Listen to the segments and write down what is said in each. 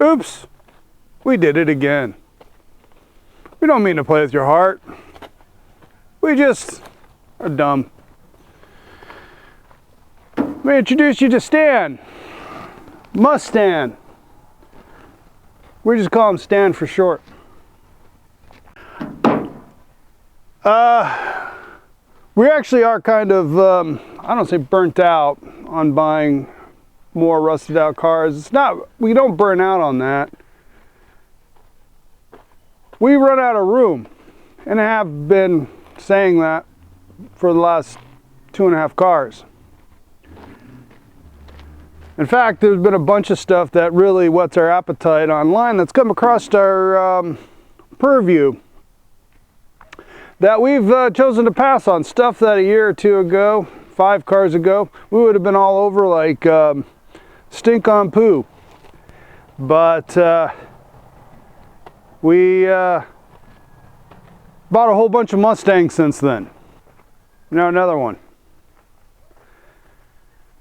Oops, we did it again. We don't mean to play with your heart. We just are dumb. Let me introduce you to Stan. MuStan. We just call him Stan for short. We actually are kind of, I don't say burnt out on buying more rusted out cars. It's not, we don't burn out on that. We run out of room, and I have been saying that for the last 2.5 cars. In fact, there's been a bunch of stuff that really whets our appetite online that's come across our purview that we've chosen to pass on. Stuff that a year or two ago, 5 cars ago, we would have been all over like stink on poo. But we bought a whole bunch of Mustangs since then. Now another one.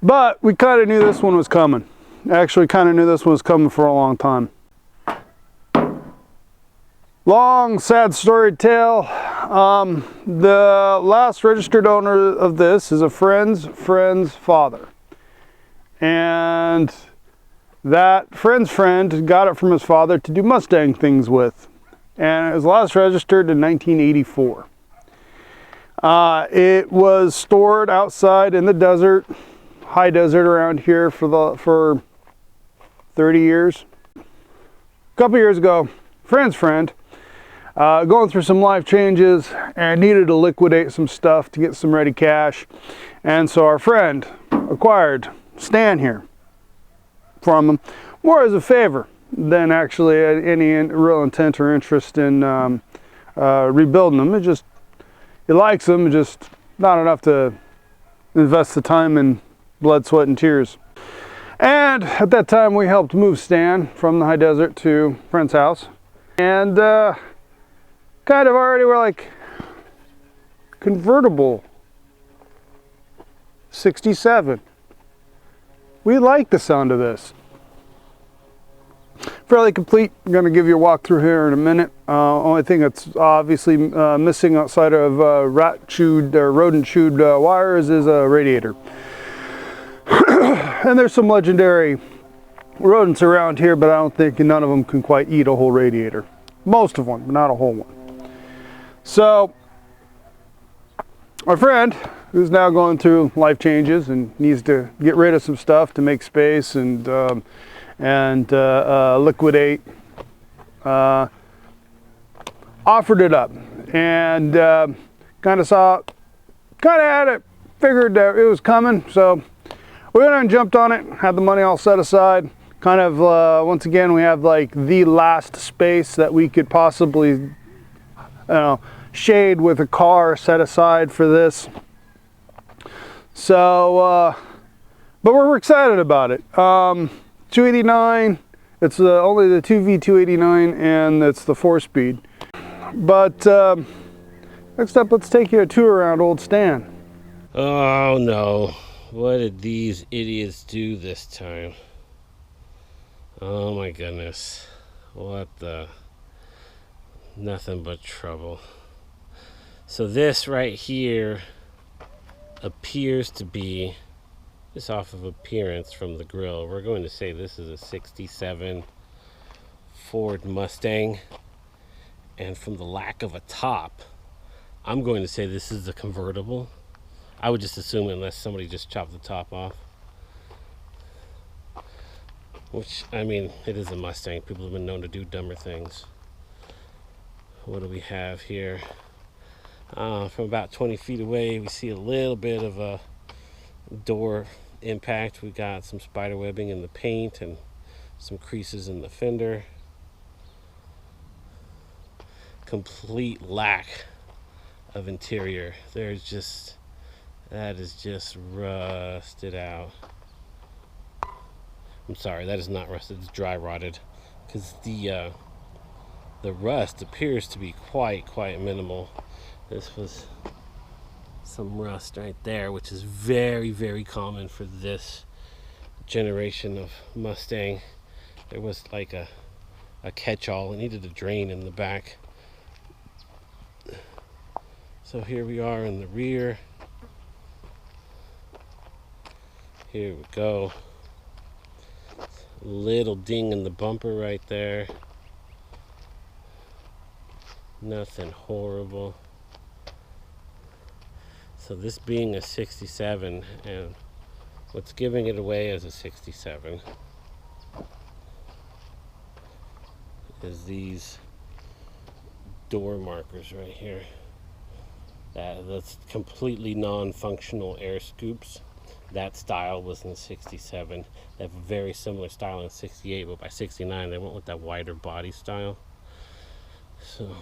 But we kind of knew this one was coming. Actually, kind of knew this one was coming for a long time. Long, sad story tale. The last registered owner of this is a friend's father. And that friend's friend got it from his father to do Mustang things with. And it was last registered in 1984. It was stored outside in the desert, high desert around here for 30 years. A couple years ago, friend's friend, going through some life changes and needed to liquidate some stuff to get some ready cash. And so our friend acquired Stan here from him, more as a favor than actually any real intent or interest in rebuilding them. He likes them, just not enough to invest the time and blood, sweat, and tears. And at that time, we helped move Stan from the high desert to a friend's house. And kind of already we're like, convertible, 67. We like the sound of this. Fairly complete. I'm going to give you a walkthrough here in a minute. Only thing that's obviously missing outside of rat-chewed or rodent-chewed wires is a radiator. And there's some legendary rodents around here, but I don't think none of them can quite eat a whole radiator. Most of them, but not a whole one. So, our friend, who's now going through life changes and needs to get rid of some stuff to make space and liquidate, offered it up, and kind of had it, figured that it was coming, so we went and jumped on it, had the money all set aside. Kind of, once again, we have like the last space that we could possibly shade with a car set aside for this. So, but we're excited about it. 289, it's only the 2V289 and it's the 4-speed. But next up, let's take you a tour around old Stan. Oh no. What did these idiots do this time? Oh my goodness. What the... Nothing but trouble. So this right here appears to be, just off of appearance from the grill, we're going to say this is a 67 Ford Mustang. And from the lack of a top, I'm going to say this is the convertible. I would just assume, unless somebody just chopped the top off. Which, I mean, it is a Mustang. People have been known to do dumber things. What do we have here? From about 20 feet away, we see a little bit of a door impact. We got some spider webbing in the paint and some creases in the fender. Complete lack of interior. That is just rusted out. I'm sorry, that is not rusted, it's dry rotted. Because the rust appears to be quite minimal. This was some rust right there, which is very common for this generation of Mustang. There was like a catch-all. It needed a drain in the back. So here we are in the rear. Here we go. Little ding in the bumper right there. Nothing horrible. So this being a 67, and what's giving it away as a 67 is these door markers right here. That's completely non-functional air scoops. That style was in 67. They have a very similar style in 68, but by 69 they went with that wider body style. So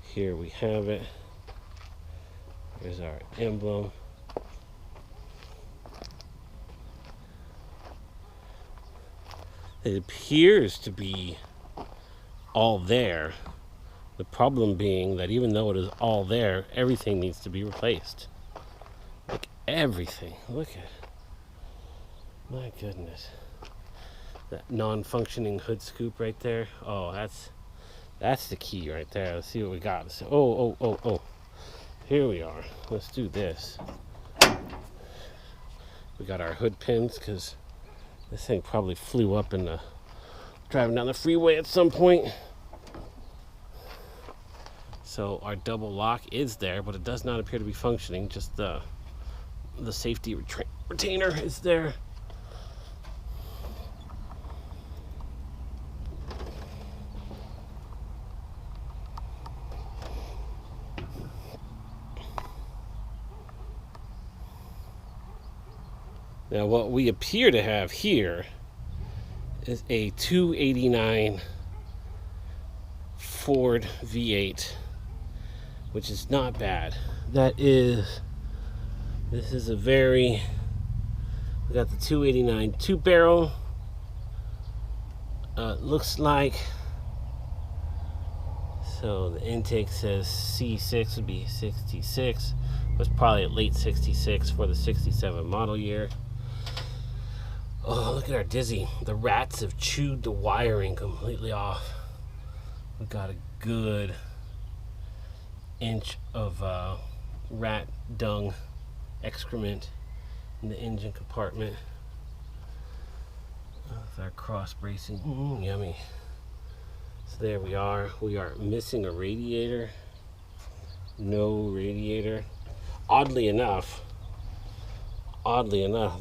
here we have it. Here's our emblem. It appears to be all there. The problem being that even though it is all there, everything needs to be replaced. Like everything. Look at it. My goodness. That non-functioning hood scoop right there. Oh, that's the key right there. Let's see what we got. So, oh. Here we are. Let's do this. We got our hood pins because this thing probably flew up in the driving down the freeway at some point. So our double lock is there, but it does not appear to be functioning. Just the safety retainer is there. Now what we appear to have here is a 289 Ford V8, which is not bad. This is a we got the 289 two-barrel. Looks like, so the intake says C6 would be 66. It was probably a late 66 for the 67 model year. Oh, look at our Dizzy. The rats have chewed the wiring completely off. We got a good inch of rat dung excrement in the engine compartment. With our cross bracing. Yummy. So there we are. We are missing a radiator. No radiator. Oddly enough,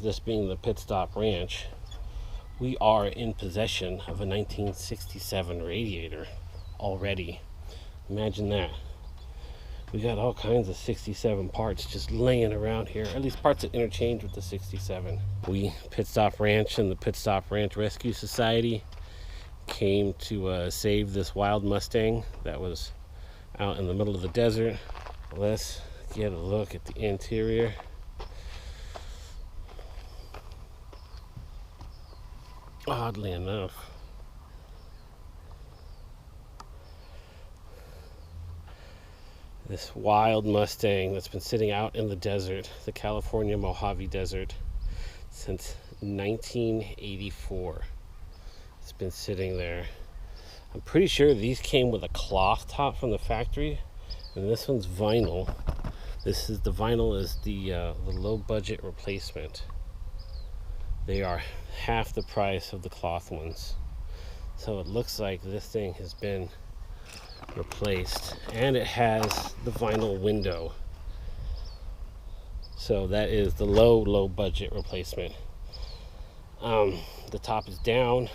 this being the Pit Stop Ranch, we are in possession of a 1967 radiator already. Imagine that. We got all kinds of 67 parts just laying around here, at least parts that interchange with the 67. We, Pit Stop Ranch and the Pit Stop Ranch Rescue Society, came to save this wild Mustang that was out in the middle of the desert. Let's get a look at the interior. Oddly enough, this wild Mustang that's been sitting out in the desert, the California Mojave Desert, since 1984. It's been sitting there. I'm pretty sure these came with a cloth top from the factory, and this one's vinyl. The vinyl is the low budget replacement. They are half the price of the cloth ones. So it looks like this thing has been replaced, and it has the vinyl window. So that is the low budget replacement. The top is down.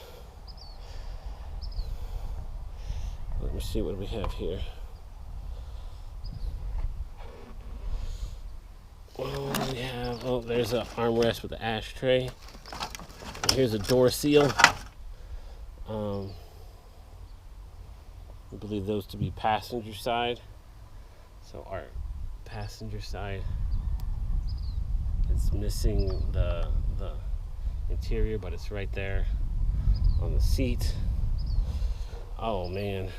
Let me see what we have here. There's an armrest with an ashtray. Here's a door seal. I believe those to be passenger side. So our passenger side is missing the interior, but it's right there on the seat. Oh man.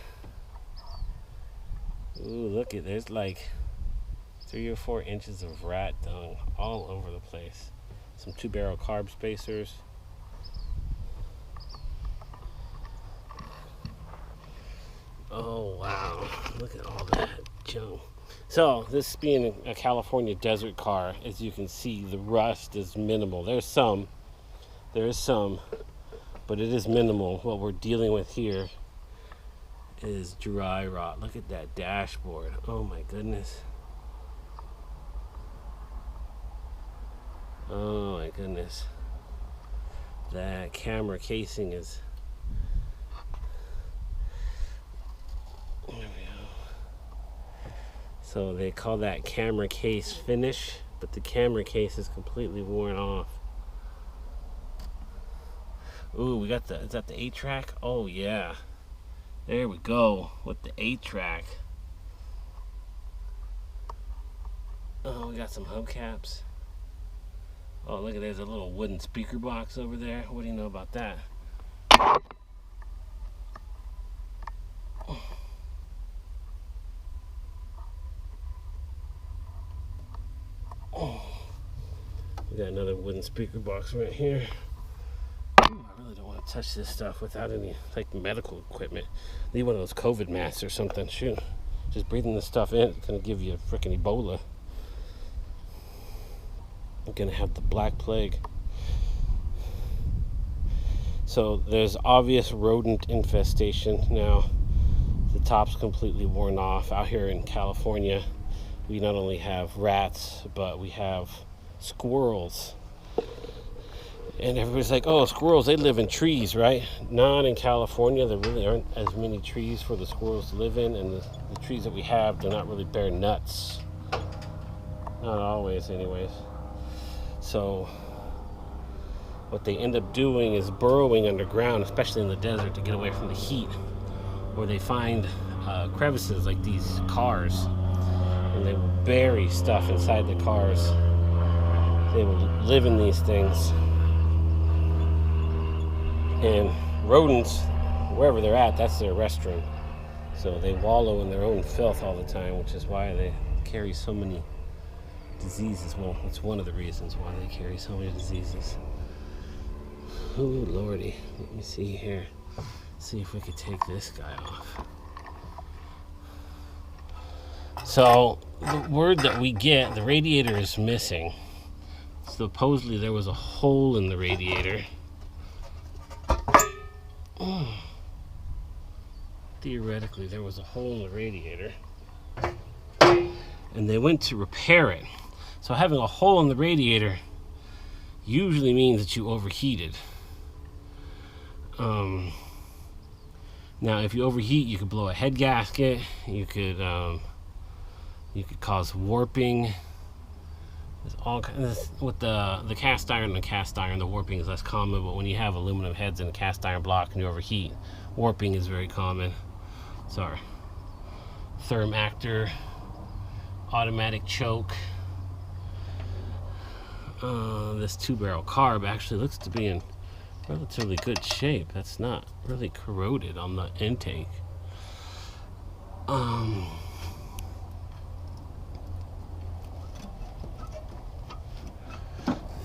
Ooh, look at, there's like 3 or 4 inches of rat dung all over the place. Some 2-barrel carb spacers. Oh wow, look at all that junk. So this being a California desert car, as you can see, the rust is minimal. There is some, but it is minimal. What we're dealing with here is dry rot. Look at that dashboard. Oh my goodness. Oh my goodness. That camera casing is... There we go. So they call that camera case finish, but the camera case is completely worn off. Ooh, we got the... Is that the 8-track? Oh yeah. There we go with the 8-track. Oh, we got some hubcaps. Oh, look at, there's a little wooden speaker box over there. What do you know about that? We got another wooden speaker box right here. Ooh, I really don't want to touch this stuff without any like medical equipment. Need one of those COVID masks or something. Shoot, just breathing this stuff in, it's gonna give you freaking Ebola. I'm gonna have the Black Plague. So there's obvious rodent infestation now. The top's completely worn off. Out here in California, we not only have rats, but we have squirrels. And everybody's like, oh, squirrels, they live in trees, right? Not in California. There really aren't as many trees for the squirrels to live in, and the trees that we have do not really bear nuts. Not always, anyways. So what they end up doing is burrowing underground, especially in the desert, to get away from the heat. Or they find crevices like these cars, and they will bury stuff inside the cars. They will live in these things. And rodents, wherever they're at, that's their restroom. So they wallow in their own filth all the time, which is why they carry so many diseases. Well, it's one of the reasons why they carry so many diseases. Oh lordy, let me see here. See if we could take this guy off. So the word that we get, the radiator is missing. Supposedly there was a hole in the radiator. Theoretically there was a hole in the radiator, and they went to repair it. So having a hole in the radiator usually means that you overheated. Now if you overheat, you could blow a head gasket, you could cause warping. There's all kinds with the cast iron. The warping is less common, but when you have aluminum heads in a cast iron block and you overheat, warping is very common. Sorry. Therm actor, automatic choke. This 2-barrel carb actually looks to be in relatively good shape. That's not really corroded on the intake.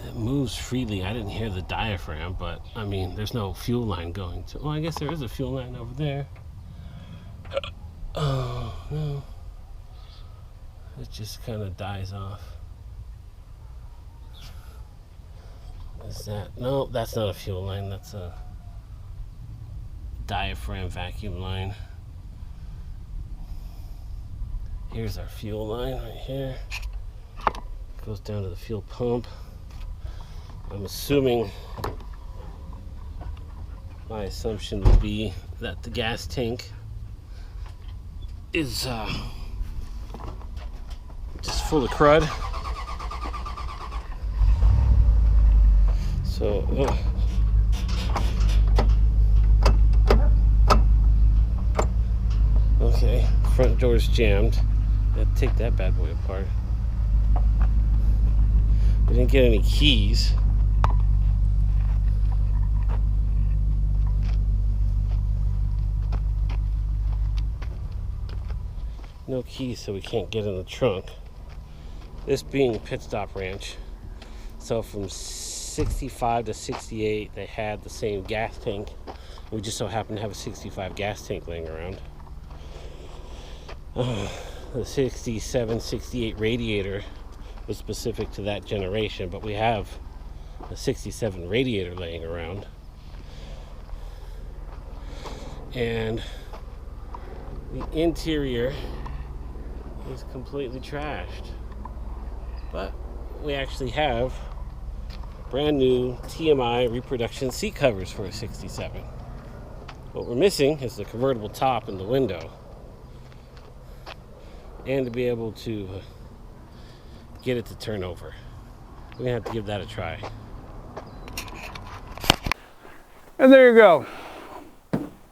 It moves freely. I didn't hear the diaphragm, but I mean, there's no fuel line going to. Well, I guess there is a fuel line over there. Oh no, it just kind of dies off. Is that? No, that's not a fuel line. That's a diaphragm vacuum line. Here's our fuel line right here. Goes down to the fuel pump. I'm assuming, my assumption would be that the gas tank is just full of crud. So, okay, front door's jammed. I'll take that bad boy apart. We didn't get any keys. No keys, so we can't get in the trunk. This being Pit Stop Ranch, So from 65 to 68, they had the same gas tank. We just so happened to have a 65 gas tank laying around. The 67, 68 radiator was specific to that generation, but we have a 67 radiator laying around. And the interior is completely trashed. But we actually have brand new TMI reproduction seat covers for a 67. What we're missing is the convertible top and the window. And to be able to get it to turn over. We're gonna have to give that a try. And there you go.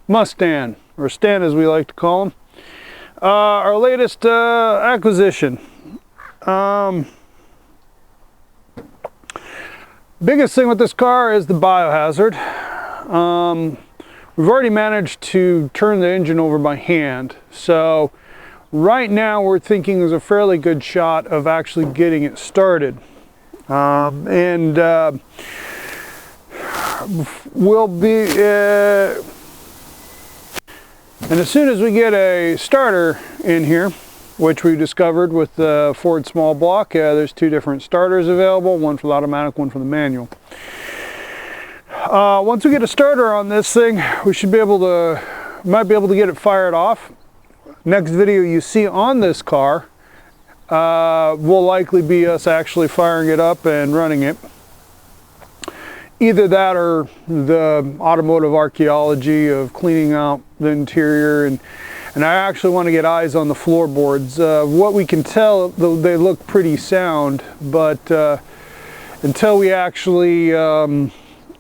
MuStan, or Stan as we like to call him. Our latest acquisition. Biggest thing with this car is the biohazard. We've already managed to turn the engine over by hand, so right now we're thinking there's a fairly good shot of actually getting it started. We'll be and as soon as we get a starter in here, which we discovered with the Ford small block, there's two different starters available, one for the automatic, one for the manual. Once we get a starter on this thing, we should be able to, might be able to get it fired off. Next video you see on this car will likely be us actually firing it up and running it. Either that or the automotive archaeology of cleaning out the interior, and I actually want to get eyes on the floorboards. What we can tell, they look pretty sound, but until we actually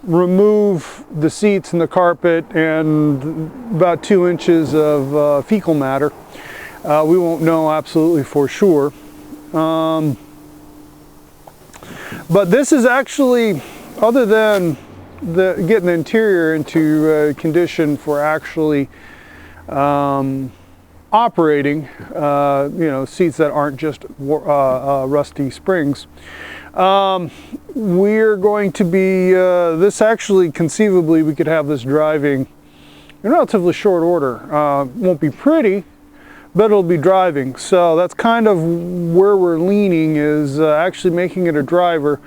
remove the seats and the carpet and about 2 inches of fecal matter, we won't know absolutely for sure. But this is actually, other than getting the interior into condition for actually operating, you know, seats that aren't just rusty springs, we're going to be, this actually conceivably we could have this driving in relatively short order. Won't be pretty, but it'll be driving. So that's kind of where we're leaning, is actually making it a driver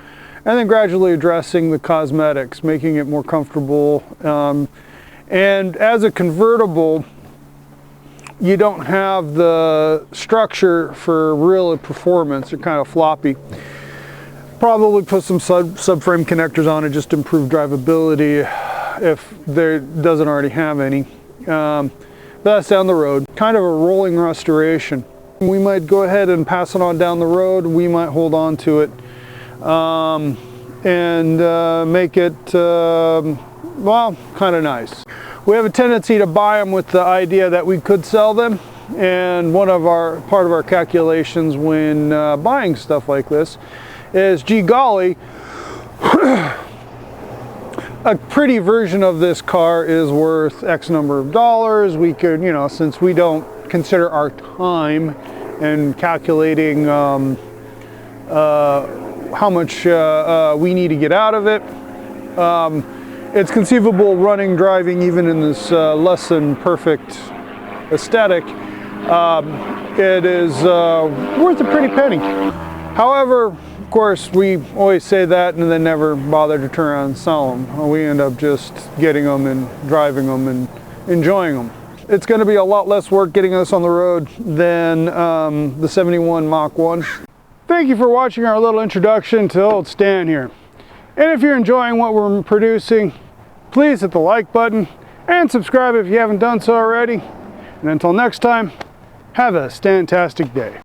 and then gradually addressing the cosmetics, making it more comfortable. And as a convertible, you don't have the structure for real performance. They're kind of floppy. Probably put some subframe connectors on it just to improve drivability if there doesn't already have any. But that's down the road. Kind of a rolling restoration. We might go ahead and pass it on down the road. We might hold on to it and make it, well, kind of nice. We have a tendency to buy them with the idea that we could sell them, and part of our calculations when buying stuff like this is, gee golly, a pretty version of this car is worth X number of dollars. We could, you know, since we don't consider our time and calculating how much we need to get out of it, it's conceivable running, driving, even in this less than perfect aesthetic, it is worth a pretty penny. However, of course, we always say that and then never bother to turn around and sell them. We end up just getting them and driving them and enjoying them. It's going to be a lot less work getting us on the road than the 71 Mach 1. Thank you for watching our little introduction to old Stan here. And if you're enjoying what we're producing, please hit the like button and subscribe if you haven't done so already. And until next time, have a Stantastic day.